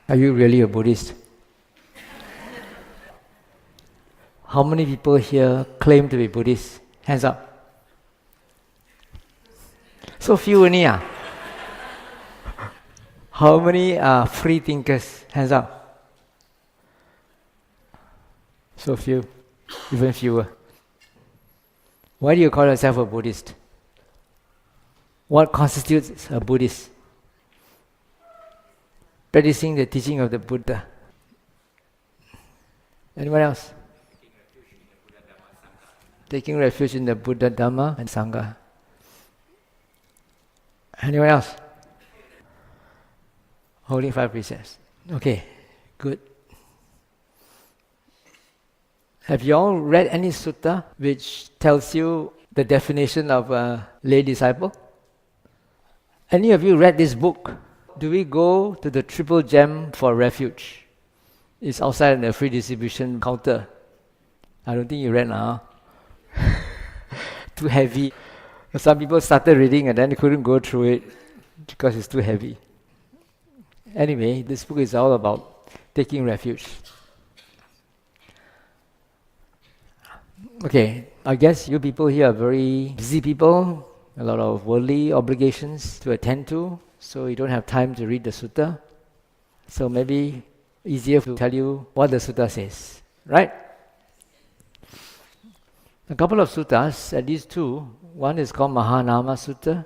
Are you really a Buddhist? How many people here claim to be Buddhist? Hands up. So few only. How many are free thinkers? Hands up. So few, even fewer. Why do you call yourself a Buddhist? What constitutes a Buddhist? Practicing the teaching of the Buddha. Anyone else? Taking refuge in the Buddha, Dhamma, and Sangha. Anyone else? Holding 5 precepts. Okay, good. Have you all read any sutta which tells you the definition of a lay disciple? Any of you read this book? Do we go to the Triple Gem for refuge? It's outside the free distribution counter. I don't think you read now. Too heavy. Some people started reading and then they couldn't go through it because it's too heavy. Anyway, this book is all about taking refuge. Okay, I guess you people here are very busy people, a lot of worldly obligations to attend to, so you don't have time to read the sutta. So maybe easier to tell you what the sutta says, right? A couple of suttas, at least two. One is called Mahanama Sutta,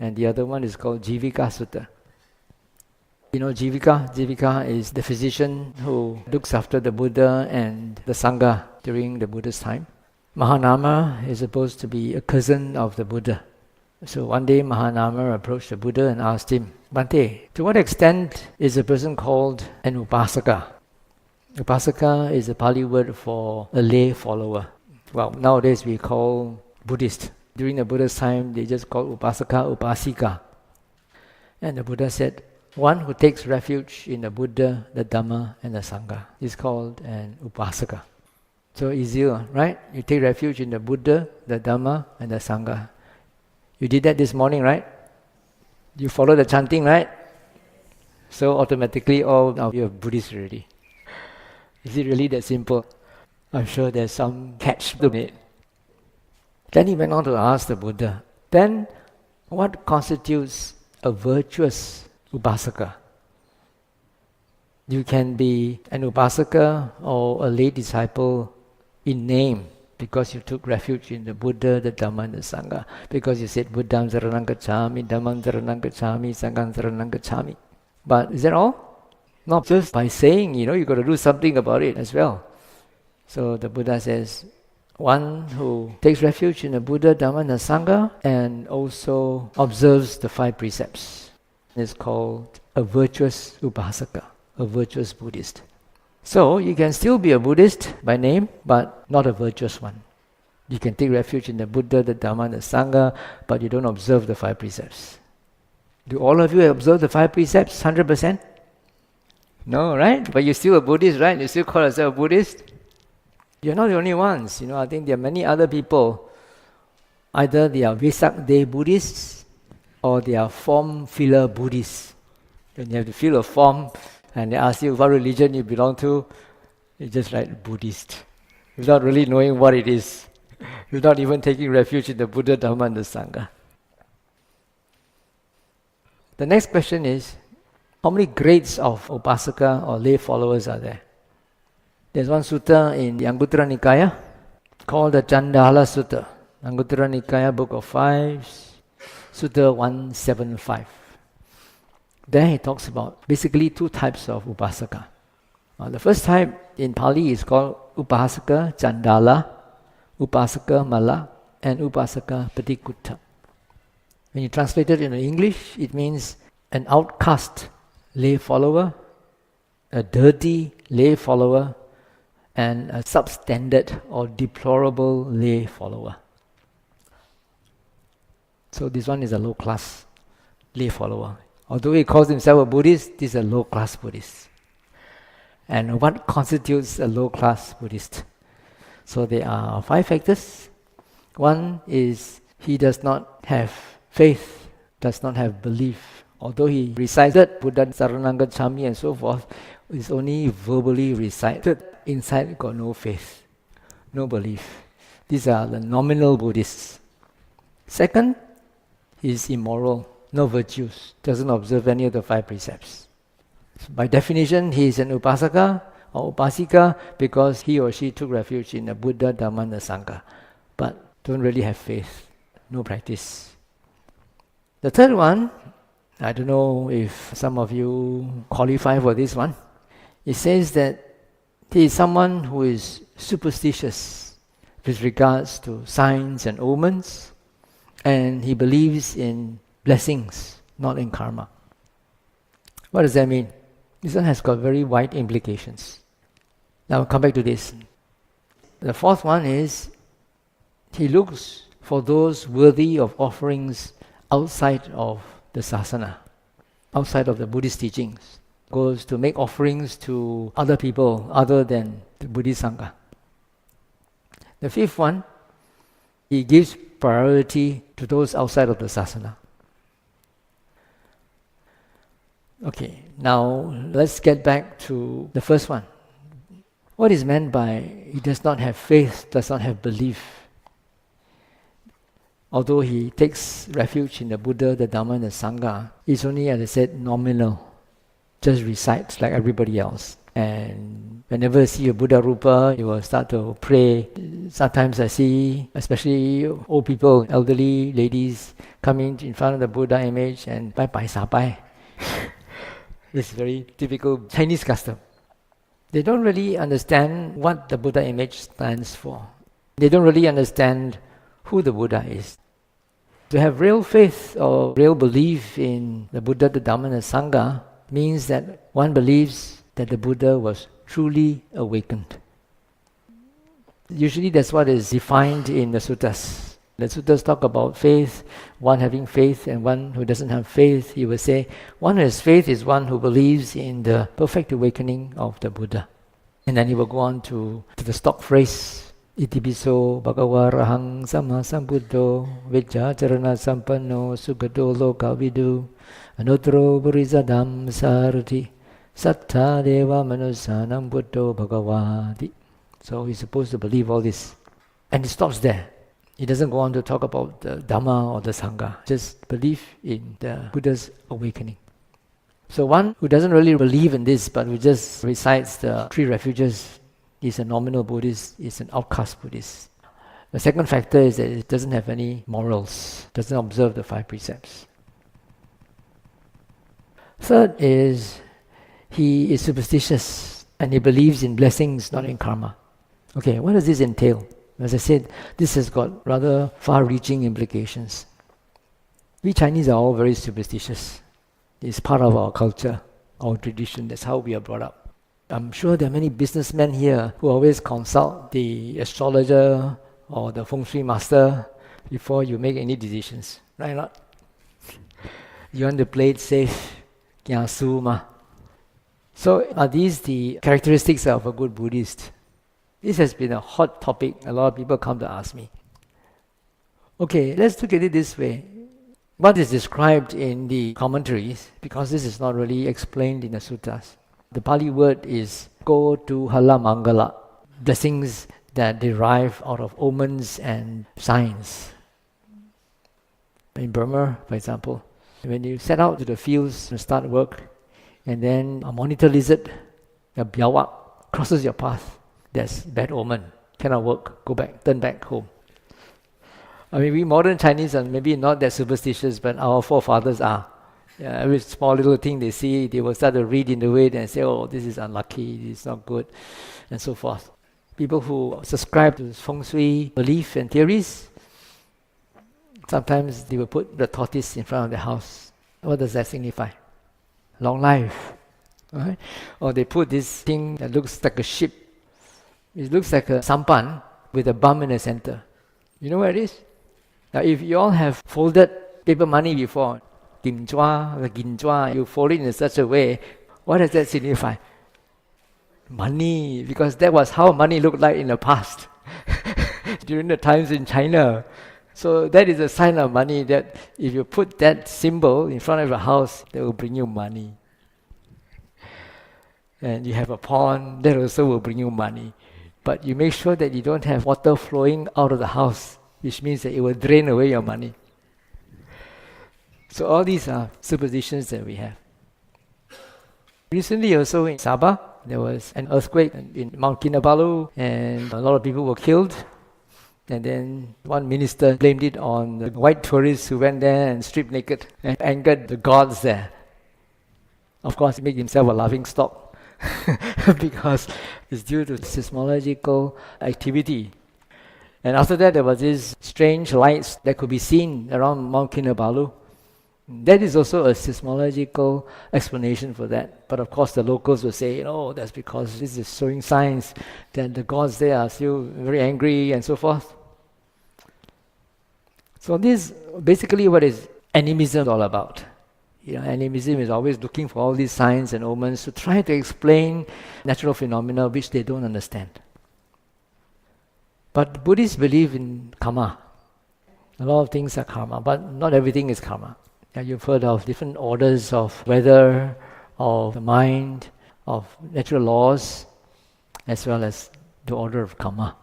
and the other one is called Jivika Sutta. You know Jivika? Jivika is the physician who looks after the Buddha and the Sangha during the Buddha's time. Mahanama is supposed to be a cousin of the Buddha. So one day Mahanama approached the Buddha and asked him, Bhante, to what extent is a person called an upasaka? Upasaka is a Pali word for a lay follower. Well, nowadays we call Buddhist. During the Buddha's time, they just called upasaka, upasika. And the Buddha said, one who takes refuge in the Buddha, the Dhamma, and the Sangha is called an upasaka. So easier, right? You take refuge in the Buddha, the Dhamma, and the Sangha. You did that this morning, right? You follow the chanting, right? So automatically all of you are Buddhists already. Is it really that simple? I'm sure there's some catch to it. Then he went on to ask the Buddha, then what constitutes a virtuous upasaka? You can be an upasaka or a lay disciple in name because you took refuge in the Buddha, the Dhamma, and the Sangha. Because you said, Buddham saranam gacchami, Dhammam saranam gacchami, Sangham saranam gacchami. But is that all? Not just by saying, you've got to do something about it as well. So the Buddha says, one who takes refuge in the Buddha, Dhamma, and the Sangha and also observes the 5 precepts is called a virtuous upasaka, a virtuous Buddhist. So you can still be a Buddhist by name, but not a virtuous one. You can take refuge in the Buddha, the Dhamma, and the Sangha, but you don't observe the 5 precepts. Do all of you observe the 5 precepts 100%? No, right? But you're still a Buddhist, right? You still call yourself a Buddhist? You're not the only ones. I think there are many other people. Either they are Vesak Day Buddhists or they are form filler Buddhists. When you have to fill a form and they ask you what religion you belong to, you just write Buddhist, without really knowing what it is, without even taking refuge in the Buddha, Dhamma, and the Sangha. The next question is, how many grades of upasaka or lay followers are there? There's one sutta in the Anguttara Nikaya called the Chandala Sutta. Anguttara Nikaya, Book of 5, Sutta 175. There he talks about basically 2 types of upasaka. The first type in Pali is called upasaka Chandala, upasaka Mala, and upasaka Patikutta. When you translate it into English, it means an outcast lay follower, a dirty lay follower, and a substandard or deplorable lay follower. So this one is a low-class lay follower. Although he calls himself a Buddhist, this is a low-class Buddhist. And what constitutes a low-class Buddhist? So there are 5 factors. One is he does not have faith, does not have belief Although he recited Buddha Saranam Gacchami and so forth, it's only verbally recited. Inside got no faith, no belief. These are the nominal Buddhists. Second, he is immoral, no virtues, doesn't observe any of the 5 precepts. So by definition, he is an upasaka or upasika because he or she took refuge in the Buddha, Dhamma and the Sangha, but don't really have faith, no practice. The third one, I don't know if some of you qualify for this one. It says that he is someone who is superstitious with regards to signs and omens, and he believes in blessings, not in karma. What does that mean? This one has got very wide implications. Now I'll come back to this. The fourth one is, he looks for those worthy of offerings outside of the sasana, outside of the Buddhist teachings. Goes to make offerings to other people other than the Buddhist Sangha. The fifth one, he gives priority to those outside of the sasana. Okay, now let's get back to the first one. What is meant by he does not have faith, does not have belief? Although he takes refuge in the Buddha, the Dhamma and the Sangha, it's only, as I said, nominal. Just recites like everybody else. And whenever I see a Buddha Rupa, you will start to pray. Sometimes I see, especially old people, elderly ladies, coming in front of the Buddha image and bai bai sa bai. This is very typical Chinese custom. They don't really understand what the Buddha image stands for. They don't really understand who the Buddha is. To have real faith or real belief in the Buddha, the Dhamma and the Sangha means that one believes that the Buddha was truly awakened. Usually that's what is defined in the suttas. The suttas talk about faith, one having faith and one who doesn't have faith. He will say, one who has faith is one who believes in the perfect awakening of the Buddha. And then he will go on to the stock phrase, Itipiso bhagava rahang sama sambuddho vijjacharana sampanno sugado loka vidu anutro burizadam sarati sattha deva manusanam buddho bhagavati. So he's supposed to believe all this. And he stops there. He doesn't go on to talk about the Dhamma or the Sangha. Just believe in the Buddha's awakening. So one who doesn't really believe in this, but who just recites the 3 refuges, is a nominal Buddhist, is an outcast Buddhist. The second factor is that it doesn't have any morals, doesn't observe the 5 precepts. Third is, he is superstitious and he believes in blessings, not in karma. Okay, what does this entail? As I said, this has got rather far-reaching implications. We Chinese are all very superstitious. It's part of our culture, our tradition. That's how we are brought up. I'm sure there are many businessmen here who always consult the astrologer or the feng shui master before you make any decisions. Right or not? You want to play it safe, kia su ma. So are these the characteristics of a good Buddhist? This has been a hot topic. A lot of people come to ask me. Okay, let's look at it this way. What is described in the commentaries, because this is not really explained in the suttas. The Pali word is ko tu hala mangala, blessings that derive out of omens and signs. In Burma, for example, when you set out to the fields to start work, and then a monitor lizard, a biawak, crosses your path, that's bad omen, cannot work, go back, turn back home. I mean, we modern Chinese are maybe not that superstitious, but our forefathers are. Yeah, every small little thing they see, they will start to read into it and say, oh, this is unlucky, this is not good, and so forth. People who subscribe to feng shui belief and theories, sometimes they will put the tortoise in front of the house. What does that signify? Long life. Right? Or they put this thing that looks like a ship. It looks like a sampan with a bum in the center. You know where it is? Now, if you all have folded paper money before, you fold it in such a way, what does that signify? Money, because that was how money looked like in the past. During the times in China, So that is a sign of money, that if you put that symbol in front of a house, that will bring you money. And you have a pond, that also will bring you money. But you make sure that you don't have water flowing out of the house, which means that it will drain away your money. So all these are superstitions that we have. Recently also in Sabah, there was an earthquake in Mount Kinabalu, and a lot of people were killed. And then one minister blamed it on the white tourists who went there and stripped naked and angered the gods there. Of course, he made himself a laughing stock because it's due to seismological activity. And after that, there was these strange lights that could be seen around Mount Kinabalu. That is also a seismological explanation for that. But of course, the locals will say, oh, that's because this is showing signs that the gods there are still very angry and so forth. So this basically what is animism all about. Animism is always looking for all these signs and omens to try to explain natural phenomena which they don't understand. But Buddhists believe in karma. A lot of things are karma, but not everything is karma. You've heard of different orders of weather, of the mind, of natural laws, as well as the order of karma.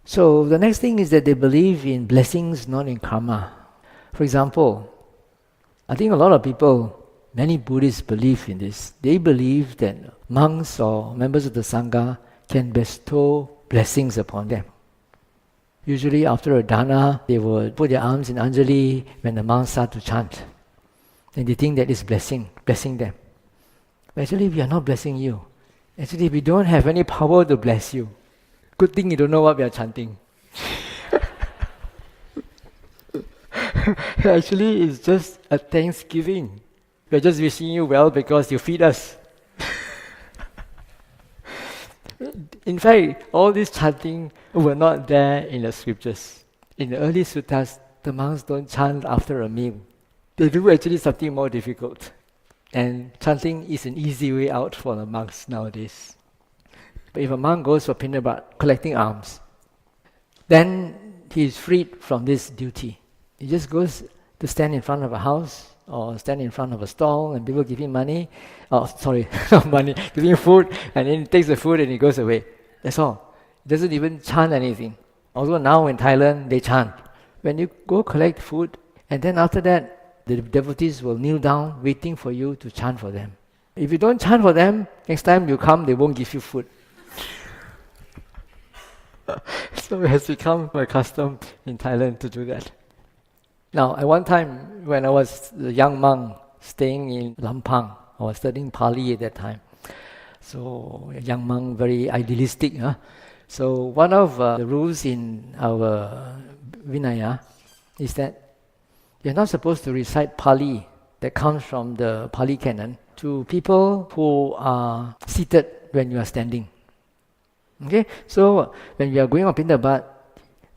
So the next thing is that they believe in blessings, not in karma. For example, I think a lot of people, many Buddhists believe in this. They believe that monks or members of the Sangha can bestow blessings upon them. Usually after a dana, they would put their arms in Anjali when the monks start to chant. And they think that is blessing them. But actually we are not blessing you. Actually we don't have any power to bless you. Good thing you don't know what we are chanting. Actually it's just a thanksgiving. We are just wishing you well because you feed us. In fact, all this chanting were not there in the scriptures. In the early suttas, the monks don't chant after a meal. They do actually something more difficult. And chanting is an easy way out for the monks nowadays. But if a monk goes for Pindabat, collecting alms, then he is freed from this duty. He just goes to stand in front of a house or stand in front of a stall and people give him money. Not money, give him food, and then he takes the food and he goes away. That's all. He doesn't even chant anything. Although now in Thailand, they chant. When you go collect food, and then after that, the devotees will kneel down waiting for you to chant for them. If you don't chant for them, next time you come, they won't give you food. So it has become a custom in Thailand to do that. Now, at one time, when I was a young monk staying in Lampang, I was studying Pali at that time. So, a young monk, very idealistic. So, one of the rules in our Vinaya is that you're not supposed to recite Pali that comes from the Pali canon to people who are seated when you are standing. Okay? So, when we are going on Pindabat,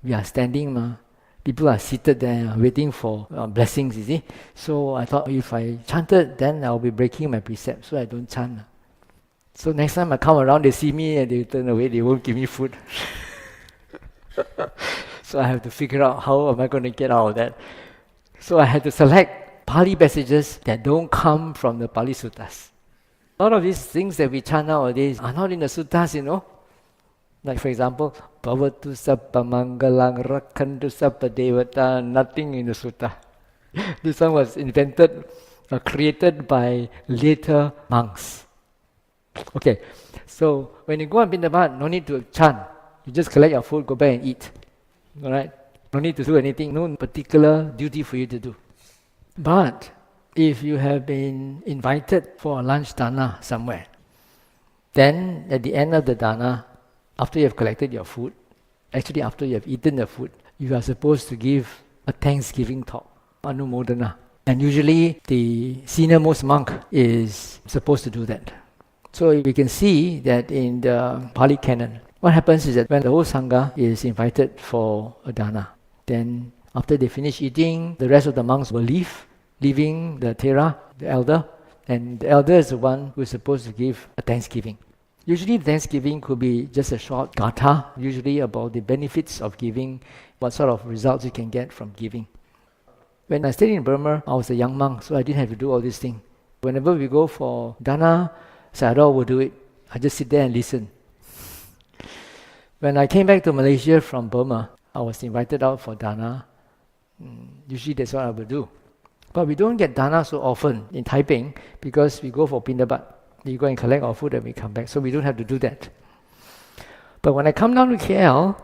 we are standing. People are seated there waiting for blessings, you see. So I thought if I chanted, then I'll be breaking my precept, so I don't chant. So next time I come around, they see me and they turn away, they won't give me food. So I have to figure out how am I going to get out of that. So I had to select Pali passages that don't come from the Pali suttas. A lot of these things that we chant nowadays are not in the suttas, Like for example, Bhavatu Sappa Mangalang Rakhantu Sappa Devata, nothing in the sutta. This one was invented, created by later monks. Okay, so when you go on Pindabat, no need to chant. You just collect your food, go back and eat. Alright? No need to do anything, no particular duty for you to do. But if you have been invited for a lunch dana somewhere, then at the end of the dana, after you have collected your food, actually after you have eaten the food, you are supposed to give a thanksgiving talk, anumodana. And usually the senior most monk is supposed to do that. So we can see that in the Pali canon, what happens is that when the whole Sangha is invited for a dana, then after they finish eating, the rest of the monks will leave, leaving the Thera, the elder, and the elder is the one who is supposed to give a thanksgiving. Usually Thanksgiving could be just a short gatha, usually about the benefits of giving, what sort of results you can get from giving. When I stayed in Burma, I was a young monk, so I didn't have to do all these things. Whenever we go for dana, Sayadaw will do it. I just sit there and listen. When I came back to Malaysia from Burma, I was invited out for dana. Usually that's what I would do. But we don't get dana so often in Taiping because we go for pindabat. We go and collect our food and we come back, so we don't have to do that. But when I come down to KL,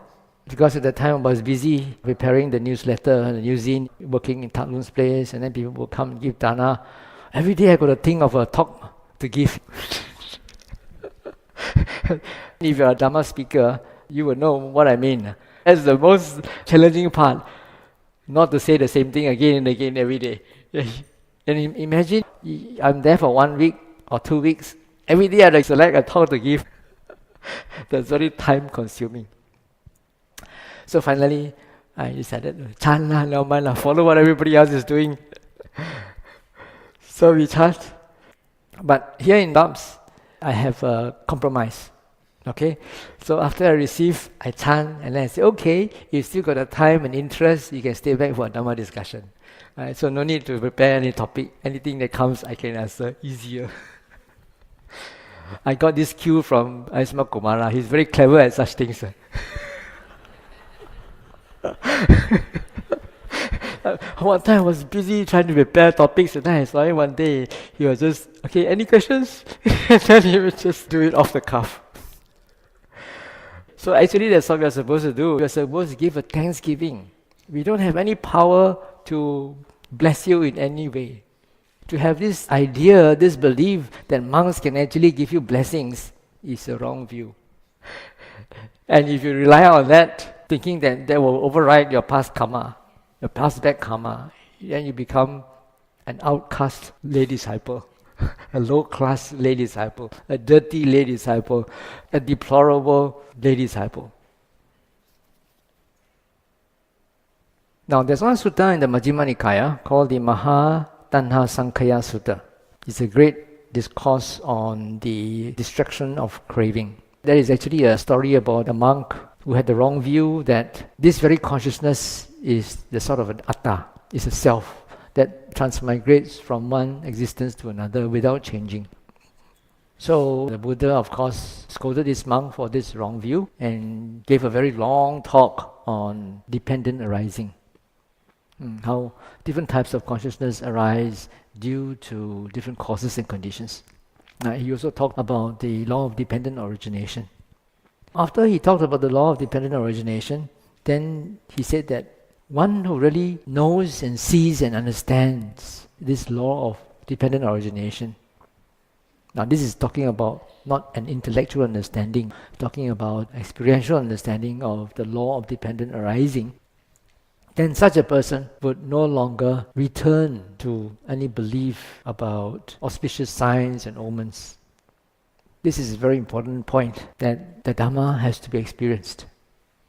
because at the time I was busy preparing the newsletter, the newsine, working in Tatlun's place, and then people will come and give dana. Every day I got to think of a talk to give. If you're a Dhamma speaker, you will know what I mean. That's the most challenging part, not to say the same thing again and again every day. And imagine I'm there for 1 week or 2 weeks. Every day I select a talk to give. That's very time consuming. So finally, I decided, chant lah, no mind lah, follow what everybody else is doing. So we chant. But here in Dhamms, I have a compromise. Okay? So after I receive, I chant, and then I say, okay, you still got the time and interest, you can stay back for a Dhamma discussion. Right? So no need to prepare any topic. Anything that comes, I can answer easier. I got this cue from Aisma Kumara. He's very clever at such things. One time I was busy trying to prepare topics, and then I saw him one day. He was just, okay, any questions? And then he would just do it off the cuff. So actually that's what we are supposed to do. We are supposed to give a thanksgiving. We don't have any power to bless you in any way. To have this idea, this belief that monks can actually give you blessings is a wrong view. And if you rely on that, thinking that will override your past karma, your past bad karma, then you become an outcast lay disciple, a low-class lay disciple, a dirty lay disciple, a deplorable lay disciple. Now there's one sutta in the Majjhima Nikaya called the Maha Tanha Sankhaya Sutta. It's a great discourse on the destruction of craving. There is actually a story about a monk who had the wrong view that this very consciousness is the sort of an atta, is a self that transmigrates from one existence to another without changing. So the Buddha, of course, scolded this monk for this wrong view and gave a very long talk on dependent arising. How different types of consciousness arise due to different causes and conditions. He also talked about the law of dependent origination. After he talked about the law of dependent origination, then he said that one who really knows and sees and understands this law of dependent origination. Now this is talking about not an intellectual understanding, talking about experiential understanding of the law of dependent arising. Then such a person would no longer return to any belief about auspicious signs and omens. This is a very important point, that the Dhamma has to be experienced.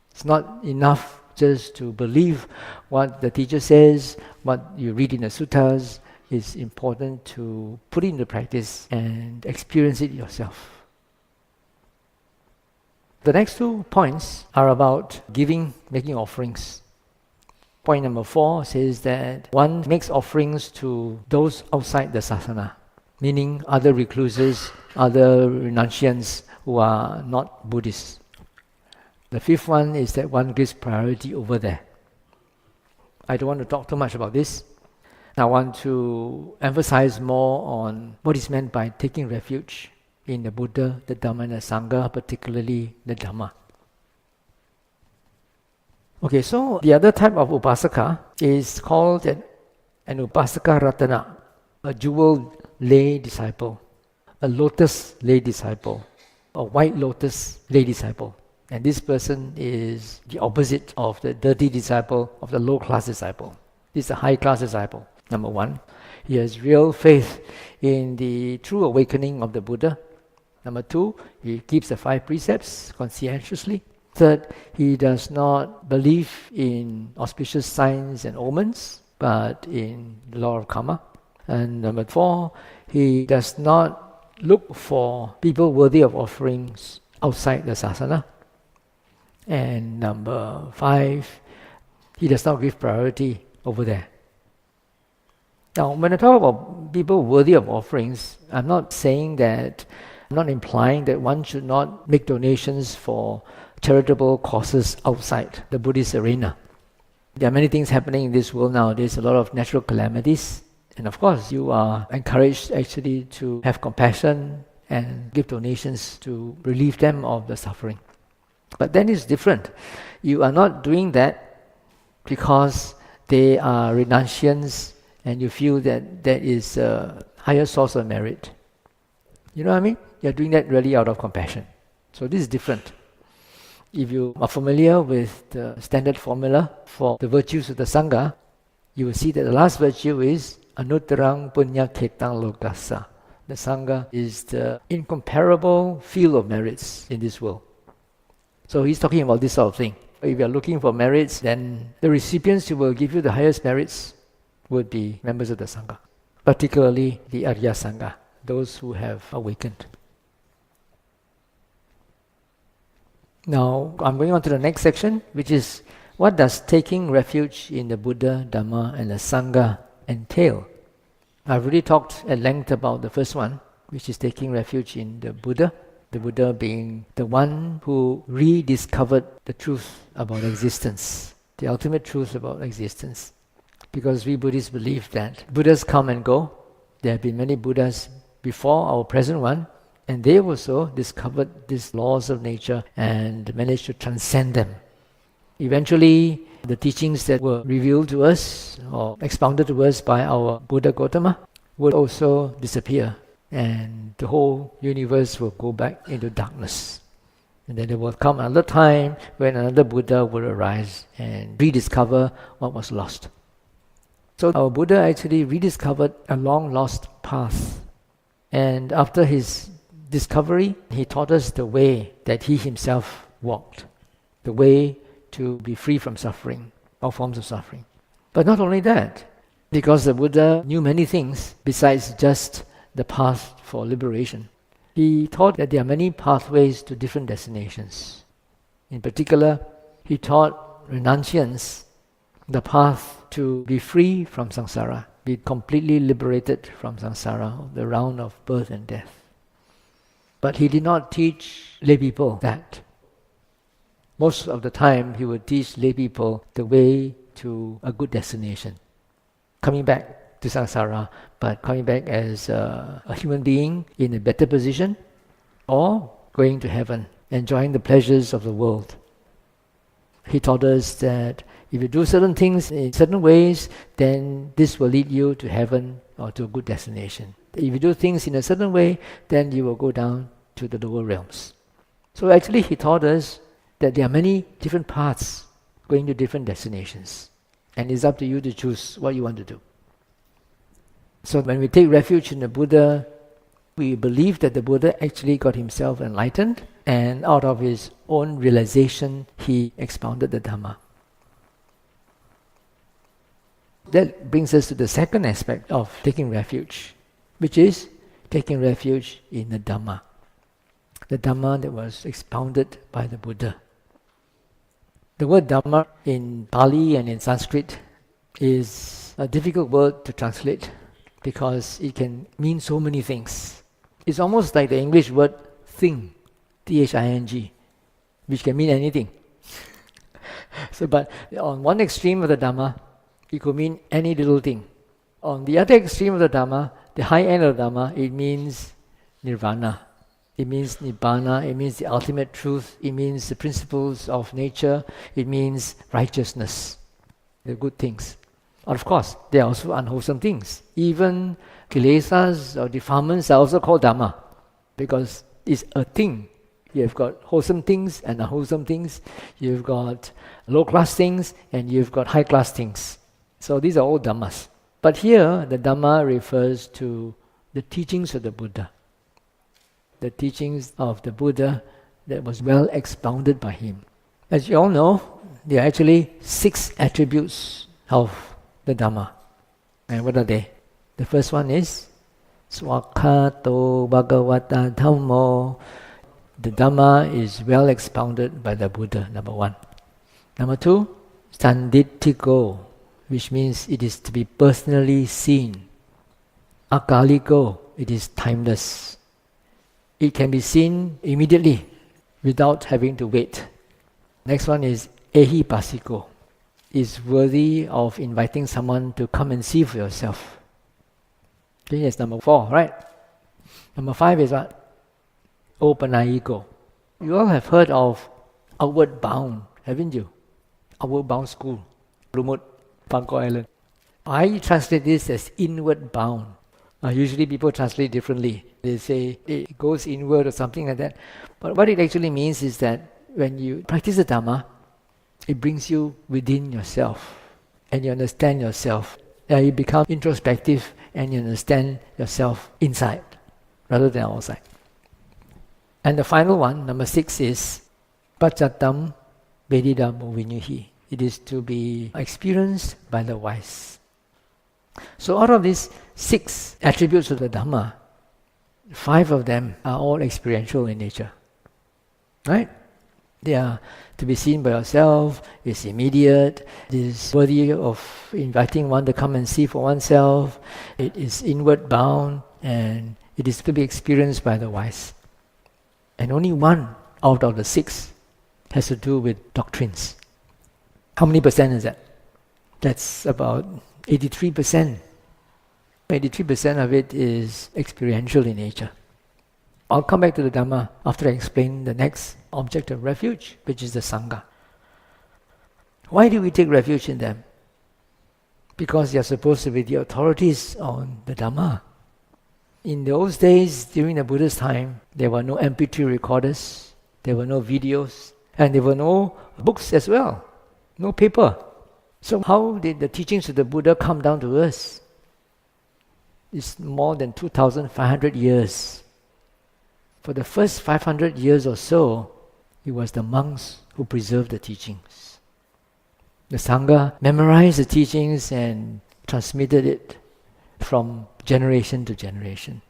It's not enough just to believe what the teacher says, what you read in the suttas. It's important to put it into practice and experience it yourself. The next 2 points are about giving, making offerings. Point number 4 says that one makes offerings to those outside the sasana, meaning other recluses, other renunciants who are not Buddhists. The 5th one is that one gives priority over there. I don't want to talk too much about this. I want to emphasize more on what is meant by taking refuge in the Buddha, the Dhamma and the Sangha, particularly the Dhamma. Okay, so the other type of upasaka is called an upasaka ratana, a jewel lay disciple, a lotus lay disciple, a white lotus lay disciple. And this person is the opposite of the dirty disciple, of the low-class disciple. This is a high-class disciple. Number 1, he has real faith in the true awakening of the Buddha. Number 2, he keeps the 5 precepts conscientiously. 3rd, he does not believe in auspicious signs and omens, but in the law of karma. And number 4, he does not look for people worthy of offerings outside the sasana. And number 5, he does not give priority over there. Now, when I talk about people worthy of offerings, I'm not implying that one should not make donations for charitable causes outside the Buddhist arena. There are many things happening in this world nowadays, a lot of natural calamities. And of course, you are encouraged actually to have compassion and give donations to relieve them of the suffering. But then it's different. You are not doing that because they are renunciants and you feel that that is a higher source of merit. You know what I mean? You're doing that really out of compassion. So this is different. If you are familiar with the standard formula for the virtues of the Sangha, you will see that the last virtue is Anuttarang Punya Ketang Lokasa. The Sangha is the incomparable field of merits in this world. So he's talking about this sort of thing. If you are looking for merits, then the recipients who will give you the highest merits would be members of the Sangha, particularly the Arya Sangha, those who have awakened. Now, I'm going on to the next section, which is what does taking refuge in the Buddha, Dhamma, and the Sangha entail? I've already talked at length about the first one, which is taking refuge in the Buddha being the one who rediscovered the truth about existence, the ultimate truth about existence. Because we Buddhists believe that Buddhas come and go. There have been many Buddhas before our present one, and they also discovered these laws of nature and managed to transcend them. Eventually, the teachings that were revealed to us or expounded to us by our Buddha Gautama would also disappear, and the whole universe will go back into darkness. And then there will come another time when another Buddha will arise and rediscover what was lost. So our Buddha actually rediscovered a long-lost path. And after his discovery, he taught us the way that he himself walked, the way to be free from suffering, all forms of suffering. But not only that, because the Buddha knew many things besides just the path for liberation. He taught that there are many pathways to different destinations. In particular, he taught renunciants the path to be free from samsara, be completely liberated from samsara, the round of birth and death. But he did not teach lay people that. Most of the time, he would teach lay people the way to a good destination. Coming back to samsara, but coming back as a human being in a better position, or going to heaven, enjoying the pleasures of the world. He taught us that if you do certain things in certain ways, then this will lead you to heaven or to a good destination. If you do things in a certain way, then you will go down to the lower realms. So actually he taught us that there are many different paths going to different destinations. And it's up to you to choose what you want to do. So when we take refuge in the Buddha, we believe that the Buddha actually got himself enlightened, and out of his own realization, he expounded the Dhamma. That brings us to the second aspect of taking refuge, which is taking refuge in the Dhamma. The Dhamma that was expounded by the Buddha. The word Dhamma in Pali and in Sanskrit is a difficult word to translate because it can mean so many things. It's almost like the English word thing, T-H-I-N-G, which can mean anything. But on one extreme of the Dhamma, it could mean any little thing. On the other extreme of the Dhamma, the high end of the Dhamma, it means nirvana. It means nibbana, it means the ultimate truth, it means the principles of nature, it means righteousness, the good things. Of course, there are also unwholesome things. Even kilesas or defilements are also called Dhamma, because it's a thing. You've got wholesome things and unwholesome things. You've got low-class things and you've got high-class things. So these are all Dhammas. But here, the Dhamma refers to the teachings of the Buddha. The teachings of the Buddha that was well expounded by him. As you all know, there are actually 6 attributes of the Dhamma. And what are they? The first one is Swakhato Bhagavata Dhammo. The Dhamma is well expounded by the Buddha, number one. Number two, Sanditthiko, which means it is to be personally seen. Akaliko, it is timeless. It can be seen immediately without having to wait. Next one is Ehipasiko. It's worthy of inviting someone to come and see for yourself. Okay, that's number four, right? Number five is what? Opanayiko. You all have heard of Outward Bound, haven't you? Outward Bound School, Lumut, Bangkok Island. I translate this as inward bound. Usually people translate differently. They say it goes inward or something like that. But what it actually means is that when you practice the Dhamma, it brings you within yourself and you understand yourself. You become introspective and you understand yourself inside rather than outside. And the final one, number 6, is Pachatam Vedidamo Vinyuhi. It is to be experienced by the wise. So out of these 6 attributes of the Dhamma, 5 of them are all experiential in nature. Right? They are to be seen by yourself, it's immediate, it is worthy of inviting one to come and see for oneself, it is inward bound, and it is to be experienced by the wise. And only 1 out of the 6 has to do with doctrines. How many percent is that? That's about 83%. 83% of it is experiential in nature. I'll come back to the Dhamma after I explain the next object of refuge, which is the Sangha. Why do we take refuge in them? Because they are supposed to be the authorities on the Dhamma. In those days, during the Buddhist time, there were no MP3 recorders, there were no videos, and there were no books as well, no paper. So how did the teachings of the Buddha come down to us? It's more than 2,500 years. For the first 500 years or so, it was the monks who preserved the teachings. The Sangha memorized the teachings and transmitted it from generation to generation.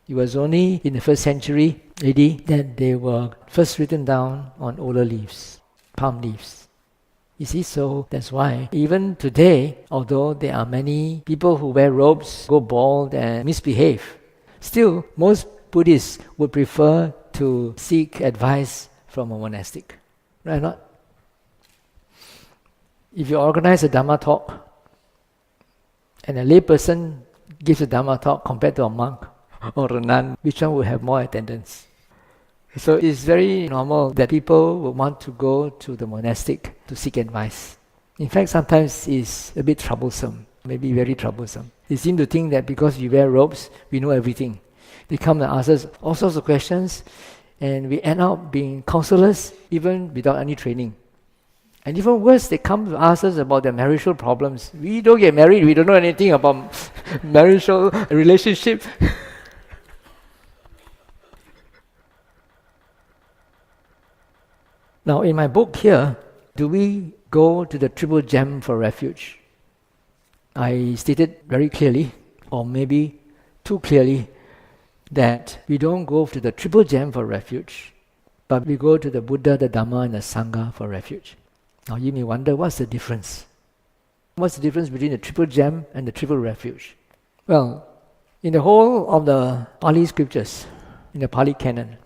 It was only in the 1st century AD that they were first written down on older leaves, palm leaves. You see, so that's why even today, although there are many people who wear robes, go bald and misbehave, still most Buddhists would prefer to seek advice from a monastic. Right or not? If you organize a Dhamma talk and a layperson gives a Dhamma talk compared to a monk or a nun, which one will have more attendance? So it's very normal that people will want to go to the monastic to seek advice. In fact, sometimes it's a bit troublesome, maybe very troublesome. They seem to think that because we wear robes, we know everything. They come and ask us all sorts of questions, and we end up being counselors even without any training. And even worse, they come to ask us about their marital problems. We don't get married, we don't know anything about marital relationship. Now, in my book here, do we go to the Triple Gem for refuge? I stated very clearly, or maybe too clearly, that we don't go to the Triple Gem for refuge, but we go to the Buddha, the Dhamma, and the Sangha for refuge. Now, you may wonder, what's the difference? What's the difference between the Triple Gem and the Triple Refuge? Well, in the whole of the Pali scriptures, in the Pali canon,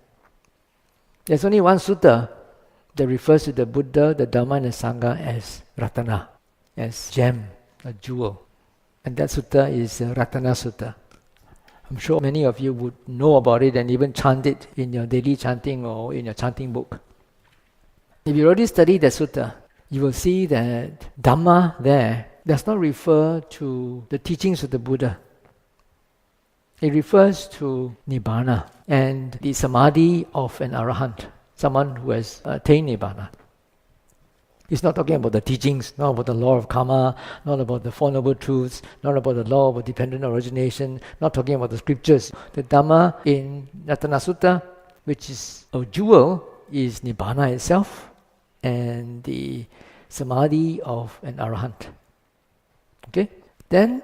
there's only one sutta that refers to the Buddha, the Dhamma, and the Sangha as Ratana, as gem, a jewel. And that sutta is Ratana Sutta. I'm sure many of you would know about it and even chant it in your daily chanting or in your chanting book. If you already study the sutta, you will see that Dhamma there does not refer to the teachings of the Buddha. It refers to Nibbana and the samadhi of an arahant, someone who has attained Nibbana. It's not talking about the teachings, not about the law of karma, not about the Four Noble Truths, not about the law of dependent origination, not talking about the scriptures. The Dhamma in Ratana Sutta, which is a jewel, is Nibbana itself and the samadhi of an arahant. Okay? Then,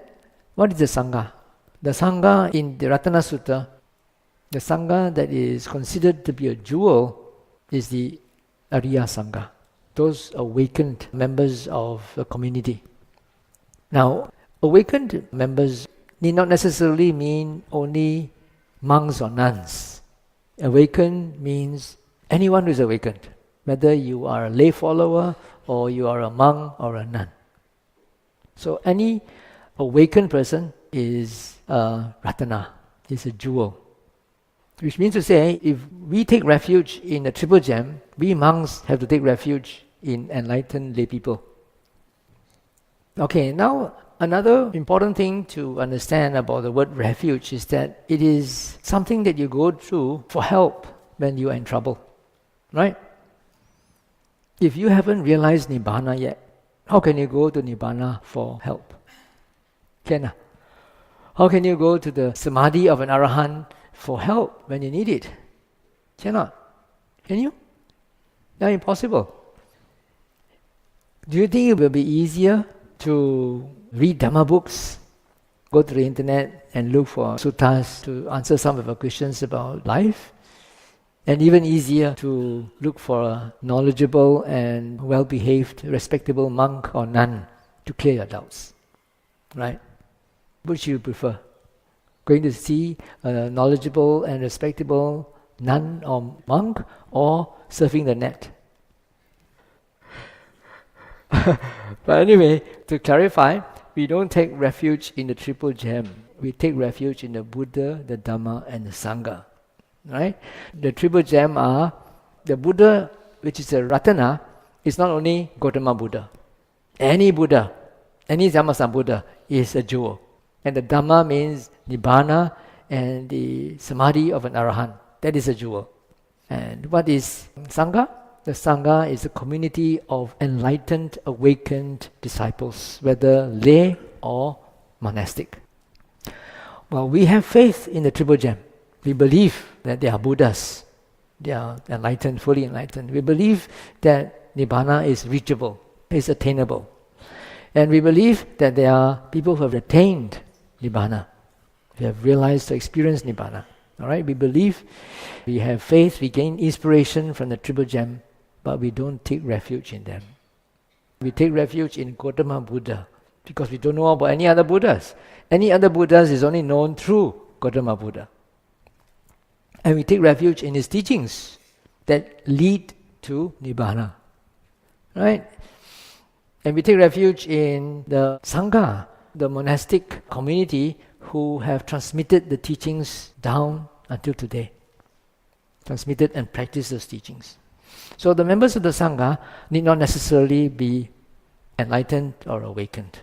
what is the Sangha? The Sangha in the Ratana Sutta, the Sangha that is considered to be a jewel is the Ariya Sangha, those awakened members of the community. Now, awakened members need not necessarily mean only monks or nuns. Awakened means anyone who is awakened, whether you are a lay follower or you are a monk or a nun. So any awakened person is a Ratana, is a jewel. Which means to say, if we take refuge in the Triple Gem, we monks have to take refuge in enlightened lay people. Okay, now another important thing to understand about the word refuge is that it is something that you go to for help when you are in trouble, right? If you haven't realized Nibbana yet, how can you go to Nibbana for help? Can? How can you go to the Samadhi of an Arahant for help when you need it? Cannot. Can you? That's impossible. Do you think it will be easier to read Dhamma books, go to the internet and look for suttas to answer some of your questions about life? And even easier to look for a knowledgeable and well-behaved, respectable monk or nun to clear your doubts, right? Which you prefer? Going to see a knowledgeable and respectable nun or monk, or surfing the net? But anyway, to clarify, we don't take refuge in the Triple Gem. We take refuge in the Buddha, the Dhamma, and the Sangha. Right? The Triple Gem are the Buddha, which is a Ratana, is not only Gautama Buddha. Any Buddha, any Dhamma-sambuddha is a jewel. And the Dhamma means Nibbana, and the Samadhi of an Arahant. That is a jewel. And what is Sangha? The Sangha is a community of enlightened, awakened disciples, whether lay or monastic. Well, we have faith in the Triple Gem. We believe that they are Buddhas. They are enlightened, fully enlightened. We believe that Nibbana is reachable, is attainable. And we believe that there are people who have attained Nibbana, who have realized or experienced Nibbana. All right? We believe, we have faith, we gain inspiration from the Triple Gem, but we don't take refuge in them. We take refuge in Gautama Buddha because we don't know about any other Buddhas. Any other Buddhas is only known through Gautama Buddha. And we take refuge in his teachings that lead to Nibbana. Right? And we take refuge in the Sangha, the monastic community who have transmitted the teachings down until today. Transmitted and practiced those teachings. So the members of the Sangha need not necessarily be enlightened or awakened.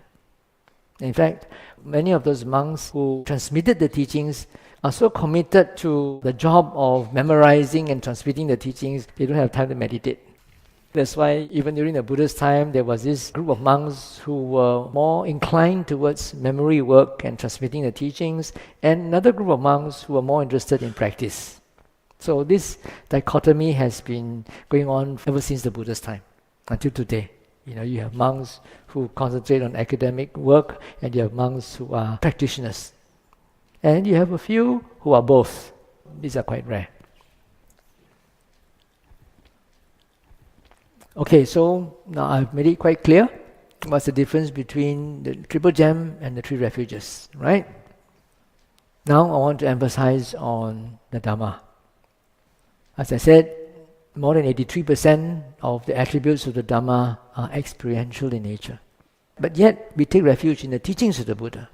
In fact, many of those monks who transmitted the teachings are so committed to the job of memorizing and transmitting the teachings, they don't have time to meditate. That's why even during the Buddhist time, there was this group of monks who were more inclined towards memory work and transmitting the teachings, and another group of monks who were more interested in practice. So this dichotomy has been going on ever since the Buddha's time, until today. You have monks who concentrate on academic work, and you have monks who are practitioners. And you have a few who are both. These are quite rare. Okay, so now I've made it quite clear what's the difference between the Triple Gem and the Three Refuges, right? Now I want to emphasize on the Dhamma. As I said, more than 83% of the attributes of the Dhamma are experiential in nature. But yet, we take refuge in the teachings of the Buddha.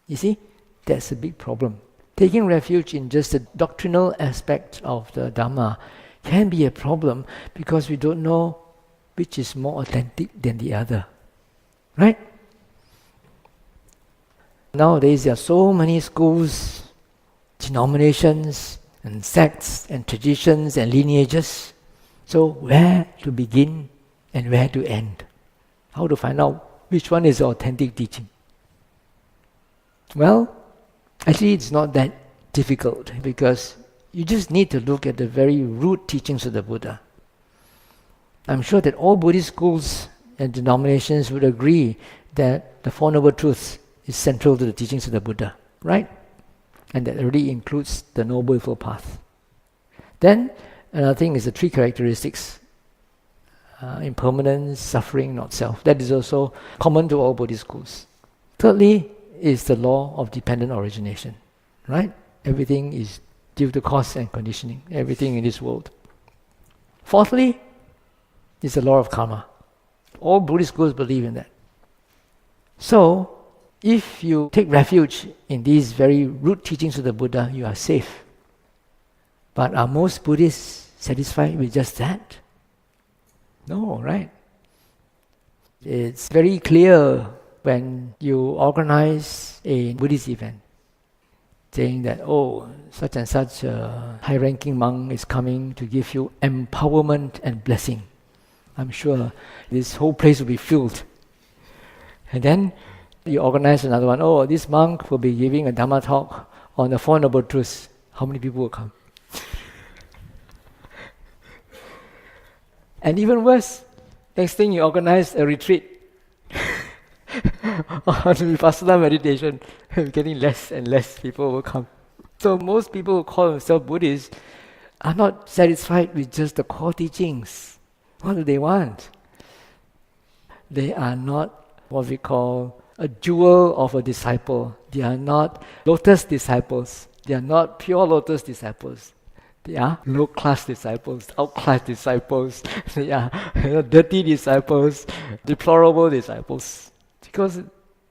You see, that's a big problem. Taking refuge in just the doctrinal aspect of the Dhamma can be a problem because we don't know which is more authentic than the other. Right? Nowadays, there are so many schools, denominations, and sects, and traditions, and lineages. So where to begin and where to end? How to find out which one is the authentic teaching? Well, actually it's not that difficult because you just need to look at the very root teachings of the Buddha. I'm sure that all Buddhist schools and denominations would agree that the Four Noble Truths is central to the teachings of the Buddha, right? And that already includes the Noble Eightfold Path. Then, another thing is the 3 characteristics. Impermanence, suffering, not self. That is also common to all Buddhist schools. Thirdly is the law of dependent origination. Right? Everything is due to cause and conditioning. Everything in this world. Fourthly is the law of karma. All Buddhist schools believe in that. So, if you take refuge in these very root teachings of the Buddha, you are safe. But are most Buddhists satisfied with just that? No, right? It's very clear when you organize a Buddhist event, saying that, oh, such and such a high-ranking monk is coming to give you empowerment and blessing. I'm sure this whole place will be filled. And then you organize another one. Oh, this monk will be giving a Dhamma talk on the Four Noble Truths. How many people will come? And even worse, next thing you organize a retreat on Vipassana meditation. Getting less and less people will come. So most people who call themselves Buddhists are not satisfied with just the core teachings. What do they want? They are not what we call a jewel of a disciple. They are not lotus disciples. They are not pure lotus disciples. They are low-class disciples, outclass disciples. They are dirty disciples, deplorable disciples. Because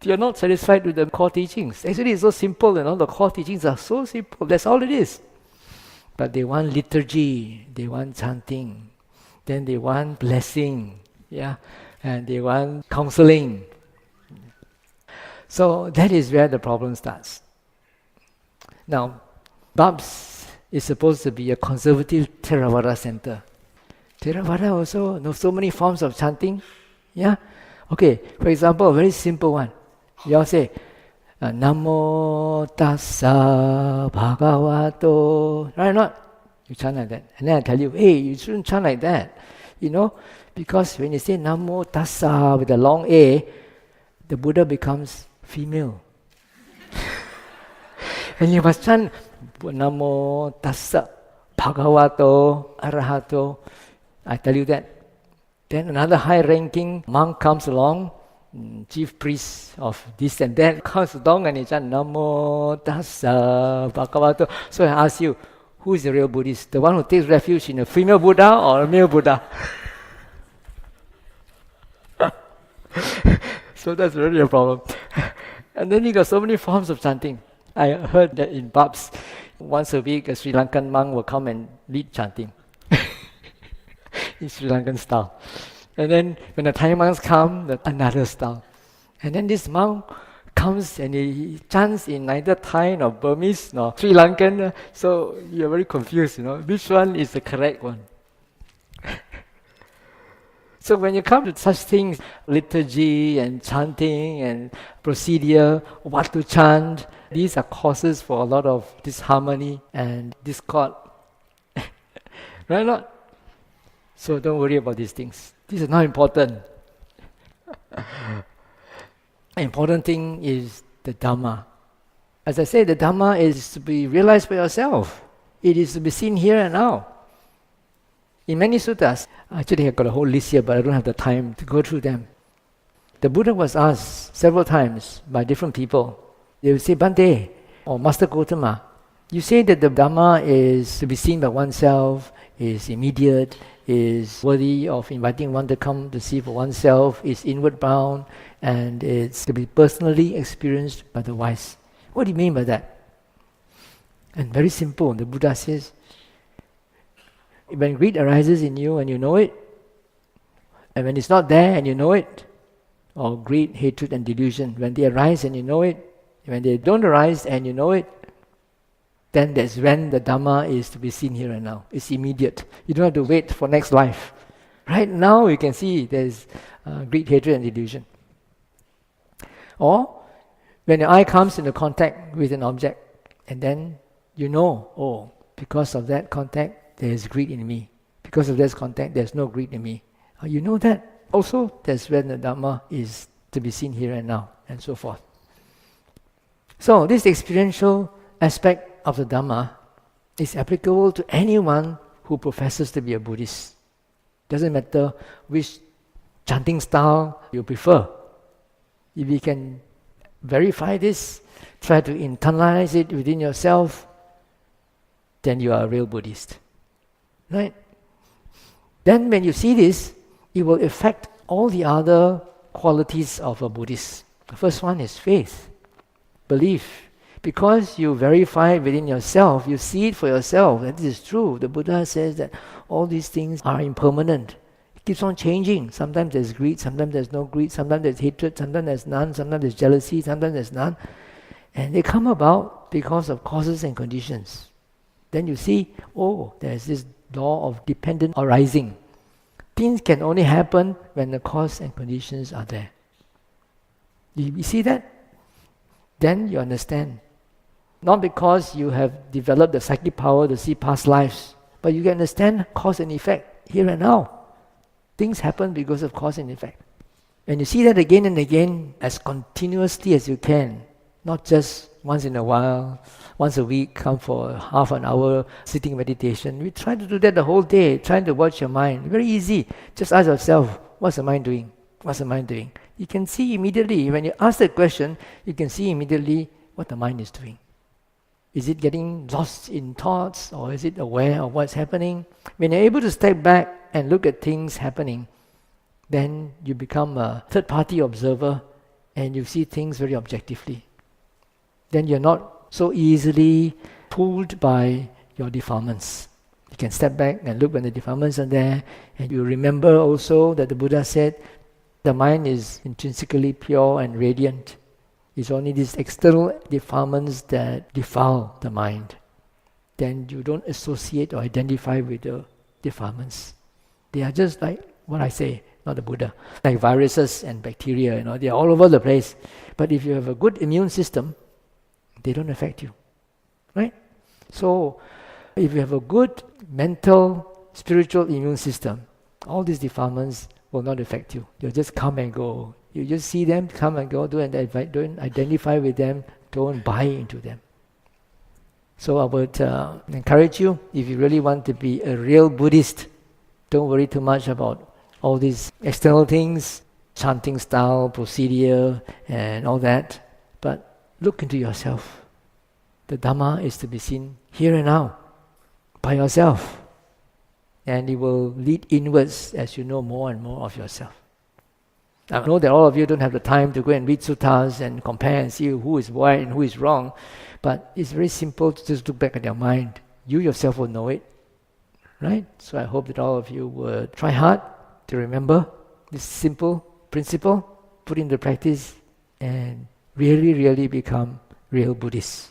they are not satisfied with the core teachings. Actually, it's so simple, the core teachings are so simple. That's all it is. But they want liturgy, they want chanting, then they want blessing, and they want counseling. So that is where the problem starts. Now, Babs is supposed to be a conservative Theravada center. Theravada also knows so many forms of chanting. Okay, for example, a very simple one. You all say, Namo Tassa Bhagavato. Right or not? You chant like that. And then I tell you, hey, you shouldn't chant like that. Because when you say Namo Tassa with a long A, the Buddha becomes female. And you must chant Namo Tassa Bhagavato Arahato. I tell you that. Then another high-ranking monk comes along, chief priest of this and that, comes along and he chants Namo Tassa Bhagavato. So I ask you, who is the real Buddhist? The one who takes refuge in a female Buddha or a male Buddha? So that's really a problem. And then you got so many forms of chanting. I heard that in Babs, once a week a Sri Lankan monk will come and lead chanting in Sri Lankan style. And then when the Thai monks come, another style. And then this monk comes and he chants in neither Thai nor Burmese nor Sri Lankan. So you're very confused, which one is the correct one? So when you come to such things, liturgy and chanting and procedure, what to chant, these are causes for a lot of disharmony and discord. Right or not? So don't worry about these things. These are not important. The important thing is the Dhamma. As I say, the Dhamma is to be realized by yourself. It is to be seen here and now. In many suttas, actually I've got a whole list here, but I don't have the time to go through them. The Buddha was asked several times by different people. They would say, Bhante, or Master Gautama, you say that the Dhamma is to be seen by oneself, is immediate, is worthy of inviting one to come to see for oneself, is inward bound, and it's to be personally experienced by the wise. What do you mean by that? And very simple, the Buddha says, when greed arises in you and you know it, and when it's not there and you know it, or greed, hatred and delusion, when they arise and you know it, when they don't arise and you know it, then that's when the Dhamma is to be seen here and now. It's immediate. You don't have to wait for next life. Right now you can see there's greed, hatred and delusion. Or when your eye comes into contact with an object, and then you know, oh, because of that contact, there is greed in me. Because of this contact, there's no greed in me. You know that. Also, that's when the Dhamma is to be seen here and now, and so forth. So, this experiential aspect of the Dhamma is applicable to anyone who professes to be a Buddhist. Doesn't matter which chanting style you prefer. If you can verify this, try to internalize it within yourself, then you are a real Buddhist. Right? Then when you see this, it will affect all the other qualities of a Buddhist. The first one is faith, belief. Because you verify it within yourself, you see it for yourself, that this is true. The Buddha says that all these things are impermanent. It keeps on changing. Sometimes there's greed, sometimes there's no greed, sometimes there's hatred, sometimes there's none, sometimes there's jealousy, sometimes there's none. And they come about because of causes and conditions. Then you see, there's this law of dependent arising. Things can only happen when the cause and conditions are there. You see that? Then you understand. Not because you have developed the psychic power to see past lives, but you can understand cause and effect here and now. Things happen because of cause and effect. And you see that again and again as continuously as you can, not just once in a while, once a week, come for half an hour sitting meditation. We try to do that the whole day, trying to watch your mind. Very easy. Just ask yourself, what's the mind doing? What's the mind doing? You can see immediately, when you ask that question, you can see immediately what the mind is doing. Is it getting lost in thoughts, or is it aware of what's happening? When you're able to step back and look at things happening, then you become a third-party observer and you see things very objectively. Then you're not so easily pulled by your defilements. You can step back and look when the defilements are there, and you remember also that the Buddha said the mind is intrinsically pure and radiant. It's only these external defilements that defile the mind. Then you don't associate or identify with the defilements. They are just like what I say, not the Buddha, like viruses and bacteria, they are all over the place. But if you have a good immune system, they don't affect you, right? So, if you have a good mental, spiritual immune system, all these defilements will not affect you. You'll just come and go. You just see them come and go, don't identify with them, don't buy into them. So I would encourage you, if you really want to be a real Buddhist, don't worry too much about all these external things, chanting style, procedure, and all that. But look into yourself. The Dhamma is to be seen here and now, by yourself. And it will lead inwards as you know more and more of yourself. I know that all of you don't have the time to go and read suttas and compare and see who is right and who is wrong, but it's very simple to just look back at your mind. You yourself will know it, right? So I hope that all of you will try hard to remember this simple principle, put into practice, and really, really become real Buddhists.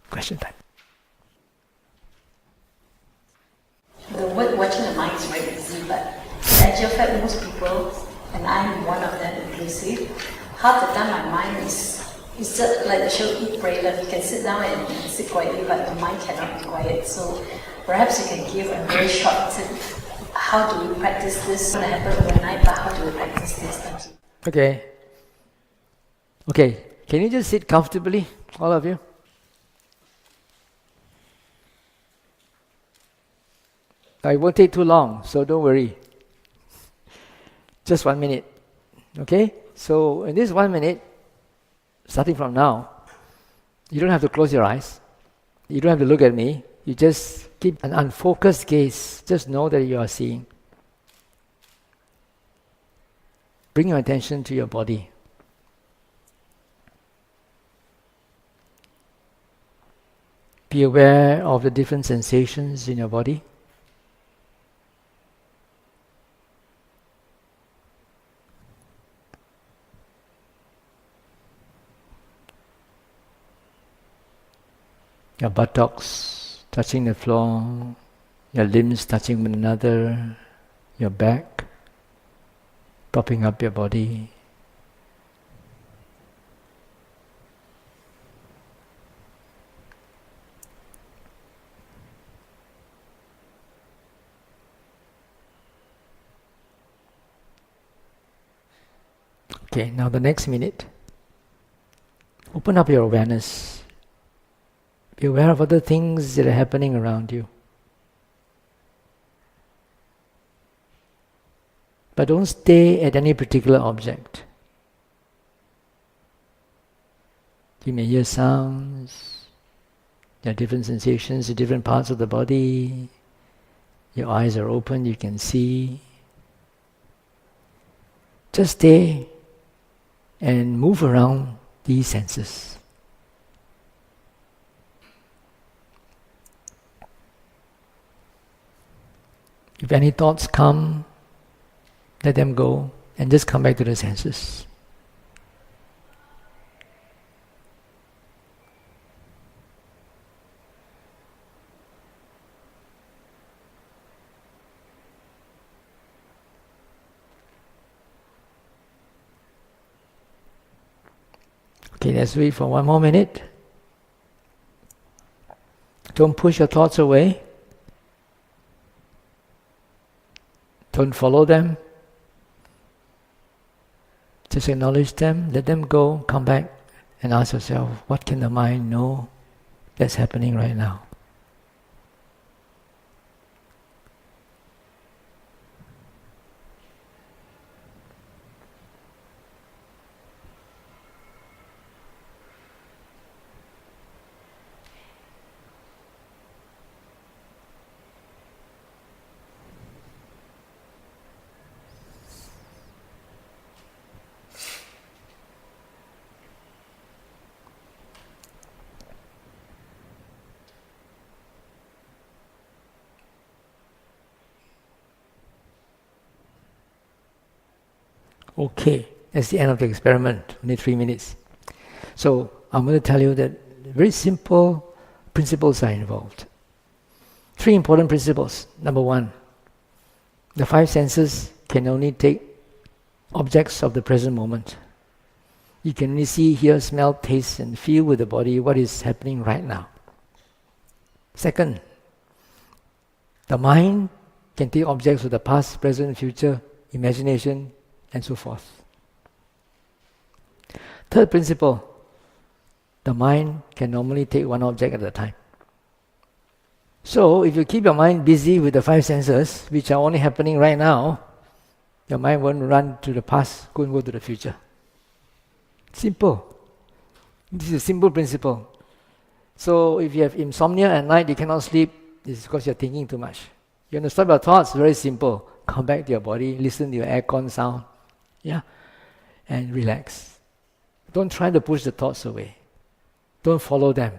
Question time. The word watching the mind is very easy, but in actual fact, most people, and I'm one of them inclusive, half the time my mind is just like the show Eat, Pray, Love. You can sit down and sit quietly, but the mind cannot be quiet. So perhaps you can give a very short tip. How do we practice this? It's going to happen overnight, but how do we practice this? Thank you. Okay. Can you just sit comfortably, all of you? It won't take too long, so don't worry. Just 1 minute. Okay? So in this 1 minute, starting from now, you don't have to close your eyes. You don't have to look at me. You just keep an unfocused gaze. Just know that you are seeing. Bring your attention to your body. Be aware of the different sensations in your body. Your buttocks touching the floor, your limbs touching one another, your back, propping up your body. Okay, now the next minute. Open up your awareness. Be aware of other things that are happening around you. But don't stay at any particular object. You may hear sounds, there are different sensations in different parts of the body. Your eyes are open, you can see. Just stay and move around these senses. If any thoughts come, let them go and just come back to the senses. Okay, let's wait for one more minute. Don't push your thoughts away. Don't follow them. Just acknowledge them, let them go, come back and ask yourself, what can the mind know that's happening right now? Okay, that's the end of the experiment, only 3 minutes. So I'm going to tell you that very simple principles are involved. 3 important principles. Number 1, the 5 senses can only take objects of the present moment. You can only see, hear, smell, taste and feel with the body what is happening right now. Second, the mind can take objects of the past, present, future, imagination, and so forth. Third principle, the mind can normally take one object at a time. So if you keep your mind busy with the 5 senses, which are only happening right now, your mind won't run to the past, go to the future. Simple. This is a simple principle. So if you have insomnia at night, you cannot sleep, it's because you're thinking too much. You want to stop your thoughts, very simple. Come back to your body, listen to your aircon sound, and relax. Don't try to push the thoughts away. Don't follow them.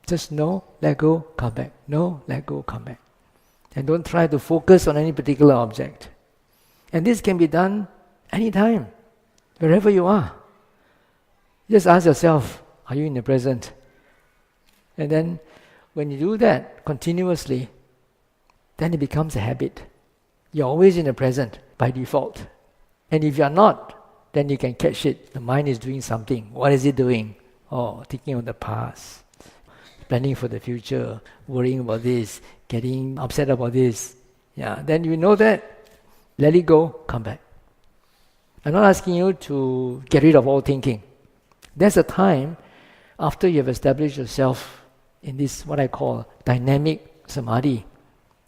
Just know, let go, come back. Know, let go, come back. And don't try to focus on any particular object. And this can be done anytime, wherever you are. Just ask yourself, are you in the present? And then when you do that continuously, then it becomes a habit. You're always in the present by default. And if you're not, then you can catch it. The mind is doing something. What is it doing? Oh, thinking of the past, planning for the future, worrying about this, getting upset about this. Then you know that, let it go, come back. I'm not asking you to get rid of all thinking. There's a time after you have established yourself in this, what I call dynamic samadhi,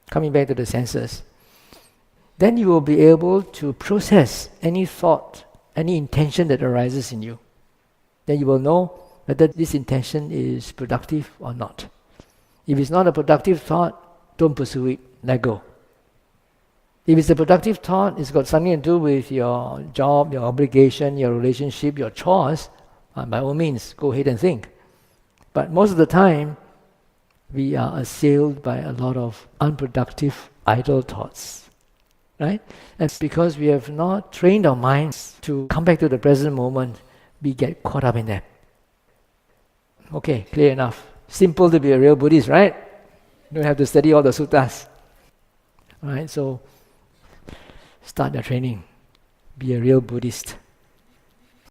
coming back to the senses, then you will be able to process any thought, any intention that arises in you. Then you will know whether this intention is productive or not. If it's not a productive thought, don't pursue it, let go. If it's a productive thought, it's got something to do with your job, your obligation, your relationship, your chores, by all means, go ahead and think. But most of the time, we are assailed by a lot of unproductive, idle thoughts. Right? And because we have not trained our minds to come back to the present moment, we get caught up in them. Okay, clear enough. Simple to be a real Buddhist, right? You don't have to study all the suttas. Alright, so start your training. Be a real Buddhist.